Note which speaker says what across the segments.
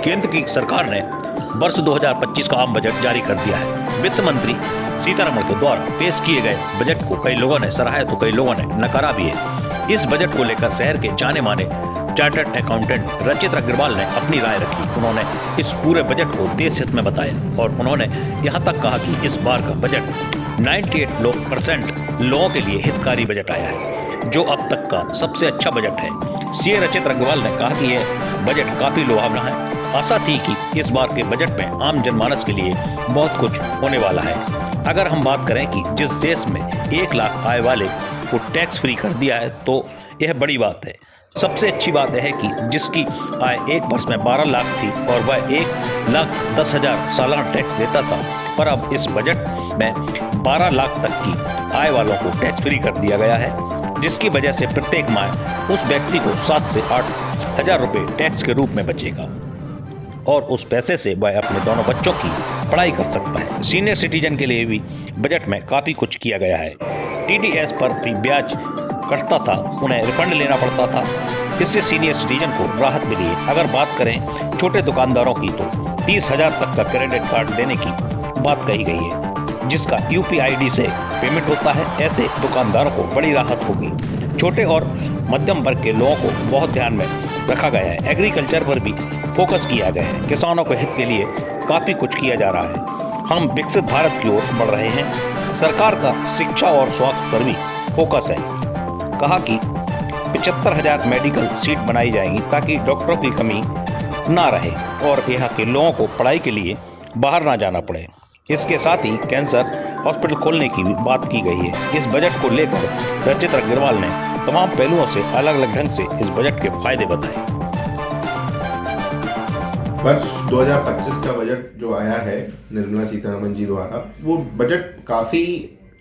Speaker 1: केंद्र की सरकार ने वर्ष 2025 का आम बजट जारी कर दिया है। वित्त मंत्री सीतारमण के द्वारा पेश किए गए बजट को कई लोगों ने सराहा तो कई लोगों ने नकारा भी है। इस बजट को लेकर शहर के जाने माने चार्टर्ड अकाउंटेंट रचित अग्रवाल ने अपनी राय रखी। उन्होंने इस पूरे बजट को देश हित में बताया और उन्होंने यहाँ तक कहा कि इस बार का बजट 98% लोगों के लिए हितकारी बजट आया है, जो अब तक का सबसे अच्छा बजट है। सीए रचित अग्रवाल ने कहा कि यह बजट काफी लुभावना है। आशा थी कि इस बार के बजट में आम जनमानस के लिए बहुत कुछ होने वाला है। अगर हम बात करें कि जिस देश में 1 लाख आय वाले को टैक्स फ्री कर दिया है तो यह बड़ी बात है। सबसे अच्छी बात यह है कि जिसकी आय एक वर्ष में 12 लाख थी और वह 1,10,000 सालाना टैक्स देता था, पर अब इस बजट में 12 लाख तक की आय वालों को टैक्स फ्री कर दिया गया है, जिसकी वजह से प्रत्येक माह उस व्यक्ति को 7 से 8 हज़ार रुपये टैक्स के रूप में बचेगा और उस पैसे से वह अपने दोनों बच्चों की पढ़ाई कर सकता है। सीनियर सिटीजन के लिए भी बजट में काफ़ी कुछ किया गया है। टीडीएस पर भी ब्याज कटता था, उन्हें रिफंड लेना पड़ता था, इससे सीनियर सिटीजन को राहत मिली है। अगर बात करें छोटे दुकानदारों की तो 30,000 तक का क्रेडिट कार्ड देने की बात कही गई है, जिसका यूपीआईडी से पेमेंट होता है। ऐसे दुकानदारों को बड़ी राहत होगी। छोटे और मध्यम वर्ग के लोगों को बहुत ध्यान में रखा गया है। एग्रीकल्चर पर भी फोकस किया गया है। किसानों के हित के लिए काफ़ी कुछ किया जा रहा है। हम विकसित भारत की ओर बढ़ रहे हैं। सरकार का शिक्षा और स्वास्थ्य पर भी फोकस है। कहा कि 75,000 मेडिकल सीट बनाई जाएंगी ताकि डॉक्टरों की कमी ना रहे और यहाँ के लोगों को पढ़ाई के लिए बाहर ना जाना पड़े। इसके साथ ही कैंसर हॉस्पिटल खोलने की भी बात की गई है। इस बजट को लेकर रचित अग्रवाल ने तमाम पहलुओं से अलग अलग ढंग से इस बजट के फायदे बताए।
Speaker 2: वर्ष 2025 का बजट जो आया है निर्मला सीतारमण जी द्वारा, वो बजट काफी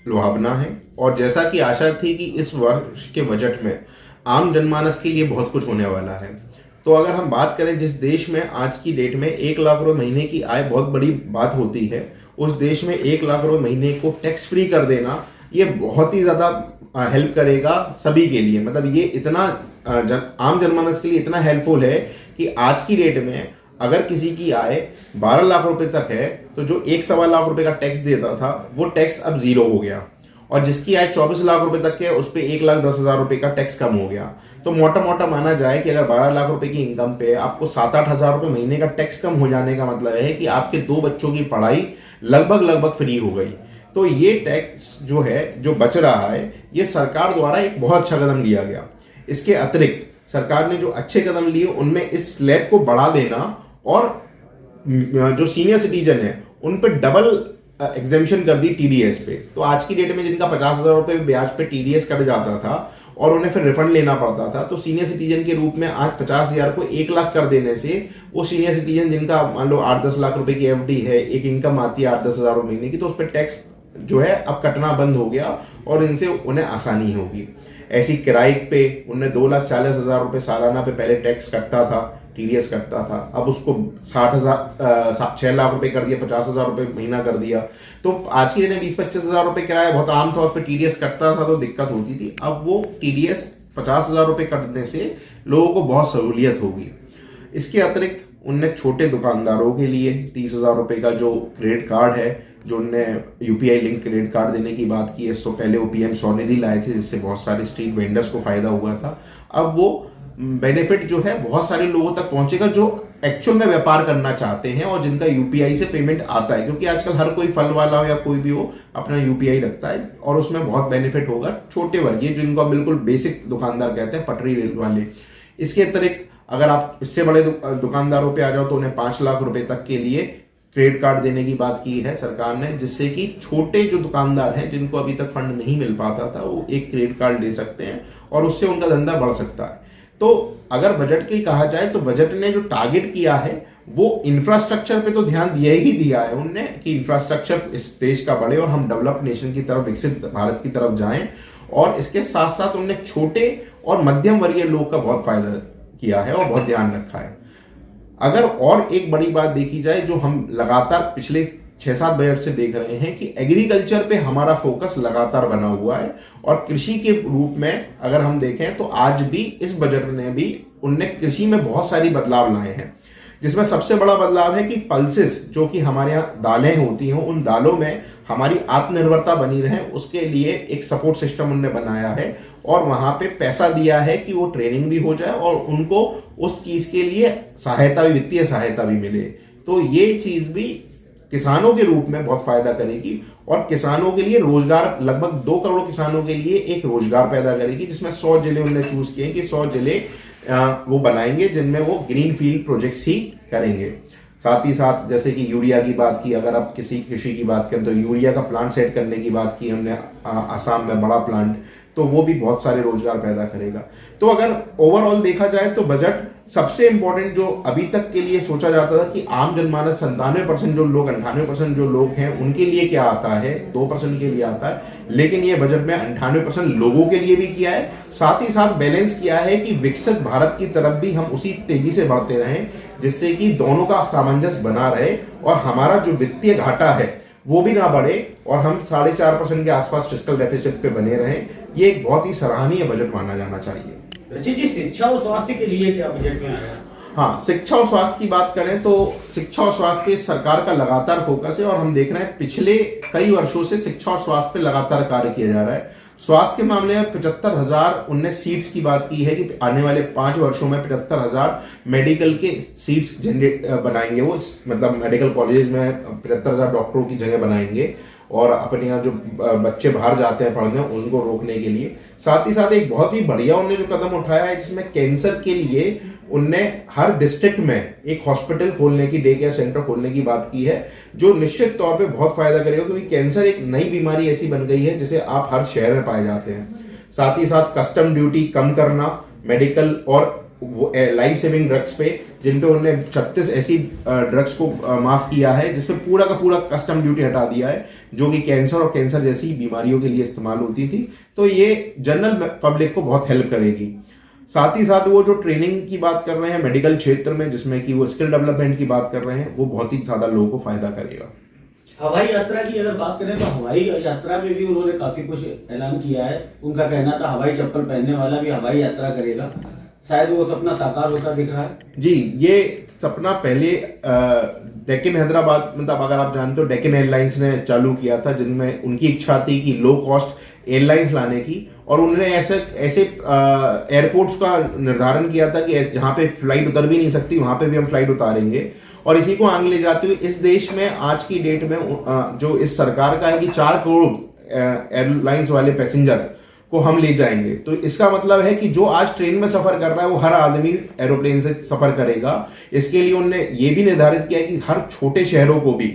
Speaker 2: लुभावना है और जैसा कि आशा थी कि इस वर्ष के बजट में आम जनमानस के लिए बहुत कुछ होने वाला है। तो अगर हम बात करें जिस देश में आज की डेट में 1 लाख रुपए महीने की आय बहुत बड़ी बात होती है, उस देश में 1 लाख रुपए महीने को टैक्स फ्री कर देना ये बहुत ही ज्यादा हेल्प करेगा सभी के लिए। मतलब ये इतना आम जनमानस के लिए इतना हेल्पफुल है कि आज की डेट में अगर किसी की आय 12 लाख रुपए तक है तो जो 1.25 लाख रुपए का टैक्स देता था वो टैक्स अब 0 हो गया और जिसकी आय 24 लाख रुपए तक है उस पर 1,10,000 रुपए का टैक्स कम हो गया। तो मोटा मोटा माना जाए कि अगर 12 लाख रुपए की इनकम पे आपको 7-8 हज़ार रुपए महीने का टैक्स कम हो जाने का मतलब है कि आपके 2 बच्चों की पढ़ाई लगभग फ्री हो गई। तो ये टैक्स जो है जो बच रहा है ये सरकार द्वारा एक बहुत अच्छा कदम लिया गया। इसके अतिरिक्त सरकार ने जो अच्छे कदम लिए उनमें इस स्लैब को बढ़ा देना और जो सीनियर सिटीजन है उन पे डबल एग्जेम्पशन कर दी टीडीएस पे। तो आज की डेट में जिनका 50,000 रुपए ब्याज पे टीडीएस कट जाता था और उन्हें फिर रिफंड लेना पड़ता था, तो सीनियर सिटीजन के रूप में आज 50,000 को 1 लाख कर देने से वो सीनियर सिटीजन जिनका मान लो 8-10 लाख रुपए की एफडी है, एक इनकम आती है 8-10 हज़ार महीने की, तो उस पर टैक्स जो है अब कटना बंद हो गया और इनसे उन्हें आसानी होगी। ऐसी किराए पे उन्हें 2,40,000 रुपए सालाना पे पहले टैक्स कटता था, टीडीएस कटता था, अब उसको 6 लाख रुपए कर दिया, 50,000 रुपए महीना कर दिया। तो आज की ने 20-25 हज़ार रुपए किराया बहुत आम था, उस पर टीडीएस कटता था तो दिक्कत होती थी। अब वो टीडीएस 50,000 रुपए कटने से लोगों को बहुत सहूलियत होगी। इसके अतिरिक्त उनने छोटे दुकानदारों के लिए 30,000 रुपए का जो क्रेडिट कार्ड है, जो उनने यूपीआई लिंक क्रेडिट कार्ड देने की बात की है, इससे पहले वो पीएम स्वनिधि लाए थे जिससे बहुत सारे स्ट्रीट वेंडर्स को फायदा हुआ था। अब वो बेनिफिट जो है बहुत सारे लोगों तक पहुंचेगा जो एक्चुअल में व्यापार करना चाहते हैं और जिनका यूपीआई से पेमेंट आता है, क्योंकि आजकल हर कोई फल वाला हो या कोई भी हो अपना यूपीआई रखता है और उसमें बहुत बेनिफिट होगा छोटे वर्गीय जिनको बिल्कुल बेसिक दुकानदार कहते हैं, पटरी वाले। इसके अतिरिक्त अगर आप इससे बड़े दुकानदारों पे आ जाओ तो उन्हें 5 लाख रुपए तक के लिए क्रेडिट कार्ड देने की बात की है सरकार ने, जिससे कि छोटे जो दुकानदार हैं जिनको अभी तक फंड नहीं मिल पाता था वो एक क्रेडिट कार्ड ले सकते हैं और उससे उनका धंधा बढ़ सकता है। तो अगर बजट की कहा जाए तो बजट ने जो टारगेट किया है वो इंफ्रास्ट्रक्चर पे तो ध्यान दिया ही दिया है उनने कि इंफ्रास्ट्रक्चर इस देश का बढ़े और हम डेवलप नेशन की तरफ, विकसित भारत की तरफ जाएं। और इसके साथ साथ उनने छोटे और मध्यम वर्गीय लोग का बहुत फायदा किया है और बहुत ध्यान रखा है। अगर और एक बड़ी बात देखी जाए जो हम लगातार पिछले 6-7 बजट से देख रहे हैं कि एग्रीकल्चर पे हमारा फोकस लगातार बना हुआ है और कृषि के रूप में अगर हम देखें तो आज भी इस बजट ने भी उनने कृषि में बहुत सारी बदलाव लाए हैं। जिसमें सबसे बड़ा बदलाव है कि पल्सेस, जो कि हमारे यहाँ दालें होती हैं, उन दालों में हमारी आत्मनिर्भरता बनी रहे, उसके लिए एक सपोर्ट सिस्टम उन्होंने बनाया है और वहां पे पैसा दिया है कि वो ट्रेनिंग भी हो जाए और उनको उस चीज के लिए सहायता भी, वित्तीय सहायता भी मिले। तो ये चीज भी किसानों के रूप में बहुत फायदा करेगी और किसानों के लिए रोजगार, लगभग 2 करोड़ किसानों के लिए एक रोजगार पैदा करेगी, जिसमें 100 जिले उन्होंने चूज किए कि 100 जिले वो बनाएंगे जिनमें वो ग्रीन फील्ड प्रोजेक्ट्स ही करेंगे। साथ ही साथ जैसे कि यूरिया की बात की, अगर आप किसी कृषि की बात करें तो यूरिया का प्लांट सेट करने की बात की हमने, आसाम में बड़ा प्लांट, तो वो भी बहुत सारे रोजगार पैदा करेगा। तो अगर ओवरऑल देखा जाए तो बजट सबसे इंपॉर्टेंट जो अभी तक के लिए सोचा जाता था कि आम जनमानस 97% जो लोग, 98% जो लोग हैं उनके लिए क्या आता है, 2% के लिए आता है, लेकिन ये बजट में 98% लोगों के लिए भी किया है। साथ ही साथ बैलेंस किया है कि विकसित भारत की तरफ भी हम उसी तेजी से बढ़ते रहें, जिससे कि दोनों का सामंजस्य बना रहे और हमारा जो वित्तीय घाटा है वो भी ना बढ़े और हम 4.5% के आसपास फिस्कल डेफिसिट पे बने रहें। ये एक बहुत ही सराहनीय बजट माना जाना चाहिए।
Speaker 3: रचित जी, शिक्षा और स्वास्थ्य के लिए क्या बजट में आया?
Speaker 2: हाँ, शिक्षा और स्वास्थ्य की बात करें तो शिक्षा और स्वास्थ्य पे सरकार का लगातार फोकस है और हम देख रहे हैं पिछले कई वर्षों से शिक्षा और स्वास्थ्य पे लगातार कार्य किया जा रहा है। स्वास्थ्य के मामले में 75,019 सीट्स की बात की है कि आने वाले 5 वर्षों में 75,000 मेडिकल के सीट्स जनरेट बनाएंगे, वो मतलब मेडिकल कॉलेज में 75,000 डॉक्टरों की जगह बनाएंगे और अपने यहाँ जो बच्चे बाहर जाते हैं पढ़ने उनको रोकने के लिए। साथ ही साथ एक बहुत ही बढ़िया उन्होंने जो कदम उठाया है जिसमें कैंसर के लिए उनने हर डिस्ट्रिक्ट में एक हॉस्पिटल खोलने की, डे केयर सेंटर खोलने की बात की है, जो निश्चित तौर पे बहुत फायदा करेगा क्योंकि कैंसर एक नई बीमारी ऐसी बन गई है जिसे आप हर शहर में पाए जाते हैं। साथ ही साथ कस्टम ड्यूटी कम करना मेडिकल और लाइफ सेविंग ड्रग्स पे, जिन पे उन्होंने 36 ऐसी ड्रग्स को माफ किया है जिसपे पूरा का पूरा कस्टम ड्यूटी हटा दिया है, जो कि कैंसर और कैंसर जैसी बीमारियों के लिए इस्तेमाल होती थी। तो ये जनरल पब्लिक को बहुत हेल्प करेगी। साथ ही साथ वो जो ट्रेनिंग की बात कर रहे हैं मेडिकल क्षेत्र में, जिसमें कि वो स्किल डेवलपमेंट की बात कर रहे हैं, वो बहुत ही ज्यादा लोगों को फायदा करेगा।
Speaker 3: हवाई यात्रा की अगर बात करें तो हवाई यात्रा में भी उन्होंने काफी कुछ ऐलान किया है। उनका कहना था हवाई चप्पल पहनने वाला भी हवाई यात्रा करेगा। शायद वो सपना साकार होता दिख रहा है।
Speaker 2: जी, ये सपना पहले डेक्कन हैदराबाद, मतलब अगर आप जानते हो डेक्कन एयरलाइंस ने चालू किया था, जिनमें उनकी इच्छा थी कि लो कॉस्ट एयरलाइंस लाने की, और उन्होंने ऐसे एयरपोर्ट्स का निर्धारण किया था कि जहां पे फ्लाइट उतर भी नहीं सकती वहां पे भी हम फ्लाइट उतारेंगे। और इसी को आगे ले जाते हुए इस देश में आज की डेट में जो इस सरकार का है कि 4 करोड़ एयरलाइंस वाले पैसेंजर को हम ले जाएंगे। तो इसका मतलब है कि जो आज ट्रेन में सफर कर रहा है वो हर आदमी एरोप्लेन से सफर करेगा। इसके लिए उन्होंने ये भी निर्धारित किया कि हर छोटे शहरों को भी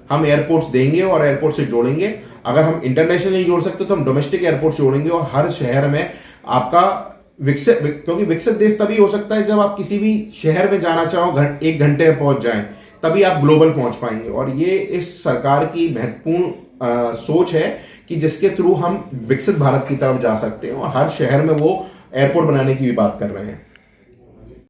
Speaker 2: हम एयरपोर्ट्स देंगे और एयरपोर्ट से जोड़ेंगे। अगर हम इंटरनेशनल नहीं जोड़ सकते तो हम डोमेस्टिक एयरपोर्ट जोड़ेंगे और हर शहर में आपका विकसित, क्योंकि विकसित देश तभी हो सकता है जब आप किसी भी शहर में जाना चाहो 1 घंटे में पहुंच जाएं, तभी आप ग्लोबल पहुंच पाएंगे। और ये इस सरकार की महत्वपूर्ण सोच है कि जिसके थ्रू हम विकसित भारत की तरफ जा सकते हैं और हर शहर में वो एयरपोर्ट बनाने की भी बात कर रहे हैं।